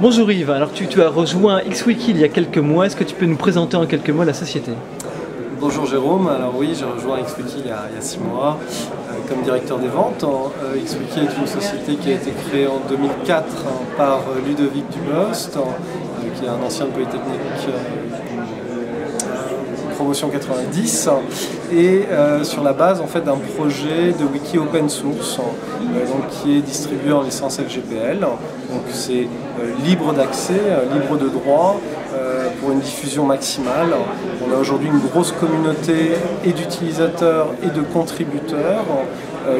Bonjour Yves, alors tu as rejoint XWiki il y a quelques mois, est-ce que tu peux nous présenter en quelques mots la société? Bonjour Jérôme, alors oui, j'ai rejoint XWiki il y a 6 mois comme directeur des ventes. XWiki est une société qui a été créée en 2004 par Ludovic Dubost, qui est un ancien de Polytechnique, promotion 90, et sur la base en fait d'un projet de wiki open source donc, qui est distribué en licence LGPL. Donc c'est libre d'accès, libre de droit, pour une diffusion maximale. On a aujourd'hui une grosse communauté et d'utilisateurs et de contributeurs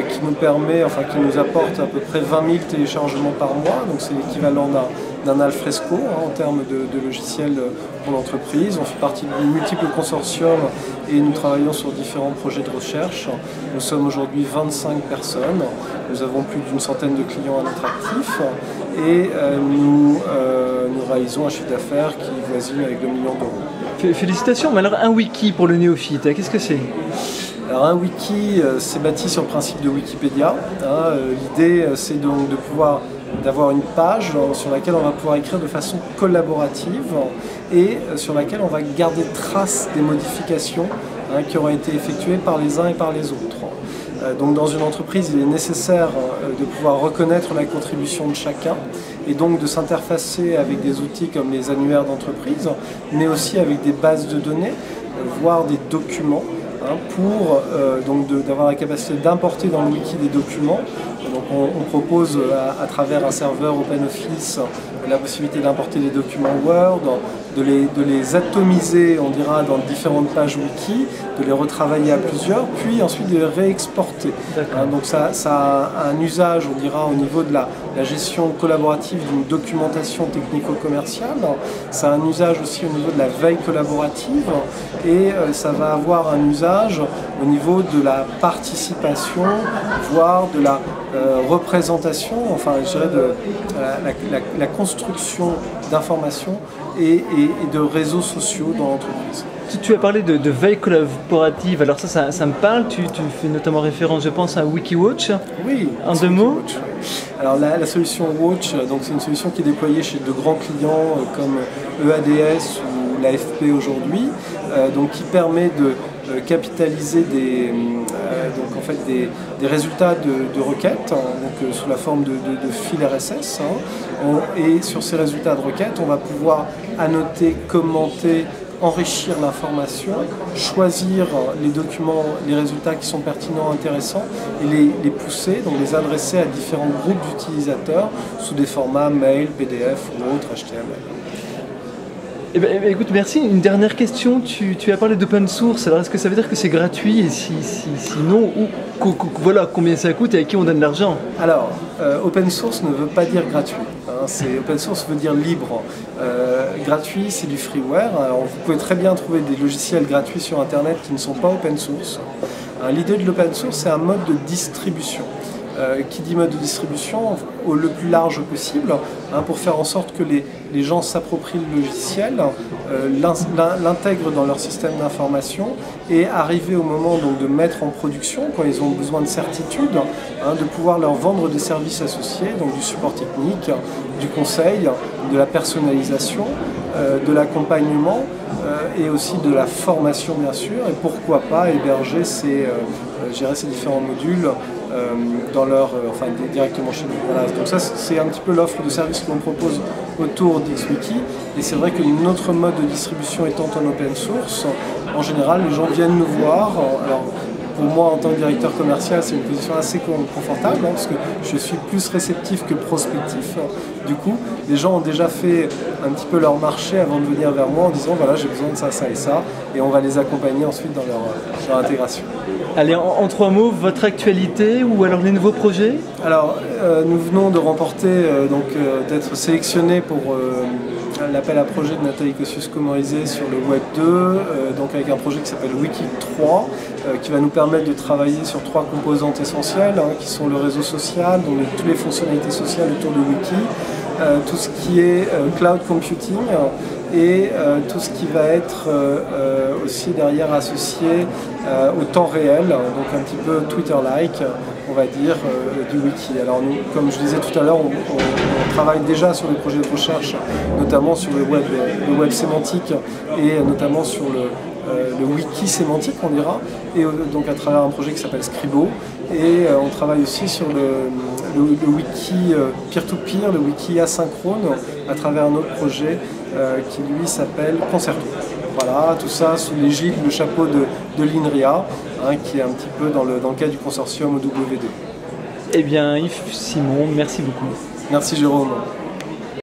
qui nous permet, enfin qui nous apporte à peu près 20 000 téléchargements par mois, donc c'est l'équivalent d'un alfresco en termes de logiciels pour l'entreprise. On fait partie de multiples consortiums et nous travaillons sur différents projets de recherche. Nous sommes aujourd'hui 25 personnes, nous avons plus d'une centaine de clients à notre actif et nous réalisons un chiffre d'affaires qui voisine avec 2 millions d'euros. Félicitations, mais alors un wiki pour le néophyte, qu'est-ce que c'est? Alors un wiki, c'est bâti sur le principe de Wikipédia. L'idée, c'est donc d'avoir une page sur laquelle on va pouvoir écrire de façon collaborative et sur laquelle on va garder trace des modifications qui auront été effectuées par les uns et par les autres. Donc dans une entreprise, il est nécessaire de pouvoir reconnaître la contribution de chacun et donc de s'interfacer avec des outils comme les annuaires d'entreprise, mais aussi avec des bases de données, voire des documents, pour d'avoir la capacité d'importer dans le wiki des documents. Donc on propose à travers un serveur OpenOffice la possibilité d'importer les documents Word, de les atomiser, on dira, dans différentes pages wiki, de les retravailler à plusieurs, puis ensuite de les réexporter. Donc ça a un usage, on dira, au niveau de la gestion collaborative d'une documentation technico-commerciale. Ça a un usage aussi au niveau de la veille collaborative et ça va avoir un usage au niveau de la participation, voire de la représentation, enfin je dirais de la construction d'informations et de réseaux sociaux dans l'entreprise. Tu as parlé de veille collaborative, alors ça me parle, tu fais notamment référence, je pense, à WikiWatch. Oui. En deux mots. Oui. Alors la solution Watch, c'est une solution qui est déployée chez de grands clients comme EADS ou l'AFP aujourd'hui, qui permet de capitaliser des résultats de requêtes, sous la forme de fil RSS. Et sur ces résultats de requêtes, on va pouvoir annoter, commenter, enrichir l'information, choisir les documents, les résultats qui sont pertinents, intéressants et les pousser, donc les adresser à différents groupes d'utilisateurs sous des formats mail, PDF ou autres HTML. Eh ben, écoute, merci. Une dernière question. Tu as parlé d'open source. Alors, est-ce que ça veut dire que c'est gratuit? Et sinon, voilà, combien ça coûte et à qui on donne l'argent? Alors, open source ne veut pas dire gratuit. Open source veut dire libre. Gratuit, c'est du freeware. Alors, vous pouvez très bien trouver des logiciels gratuits sur Internet qui ne sont pas open source. L'idée de l'open source, c'est un mode de distribution. Qui dit mode de distribution le plus large possible, pour faire en sorte que les gens s'approprient le logiciel, l'intègrent dans leur système d'information et arriver au moment donc, de mettre en production, quand ils ont besoin de certitude, de pouvoir leur vendre des services associés, donc du support technique, du conseil, de la personnalisation, de l'accompagnement et aussi de la formation bien sûr, et pourquoi pas héberger ces différents modules directement chez nous. Voilà. Donc ça, c'est un petit peu l'offre de service que l'on propose autour d'XWiki. Et c'est vrai que notre mode de distribution étant en open source, en général, les gens viennent nous voir. Alors, pour moi, en tant que directeur commercial, c'est une position assez confortable, parce que je suis plus réceptif que prospectif. Du coup, les gens ont déjà fait un petit peu leur marché avant de venir vers moi en disant voilà, j'ai besoin de ça, ça et ça, et on va les accompagner ensuite dans leur intégration. Allez, en 3 mots, votre actualité ou alors les nouveaux projets? Alors, nous venons de remporter, d'être sélectionnés pour l'appel à projet de Nathalie Kosciusko-Morizet sur le Web 2, avec un projet qui s'appelle Wiki 3, qui va nous permettre de travailler sur 3 composantes essentielles, qui sont le réseau social, donc toutes les fonctionnalités sociales autour de Wiki, tout ce qui est cloud computing et tout ce qui va être aussi derrière associé au temps réel, donc un petit peu Twitter-like, on va dire, du wiki. Alors nous, comme je disais tout à l'heure, on travaille déjà sur des projets de recherche, notamment sur le web sémantique et notamment sur le wiki sémantique, on dira, et donc à travers un projet qui s'appelle Scribo. Et on travaille aussi sur le wiki peer-to-peer, le wiki asynchrone, à travers un autre projet qui lui s'appelle Concerto. Voilà, tout ça sous l'égide, le chapeau de l'INRIA, qui est un petit peu dans le cadre du consortium OW2. Eh bien, Yves Simon, merci beaucoup. Merci Jérôme.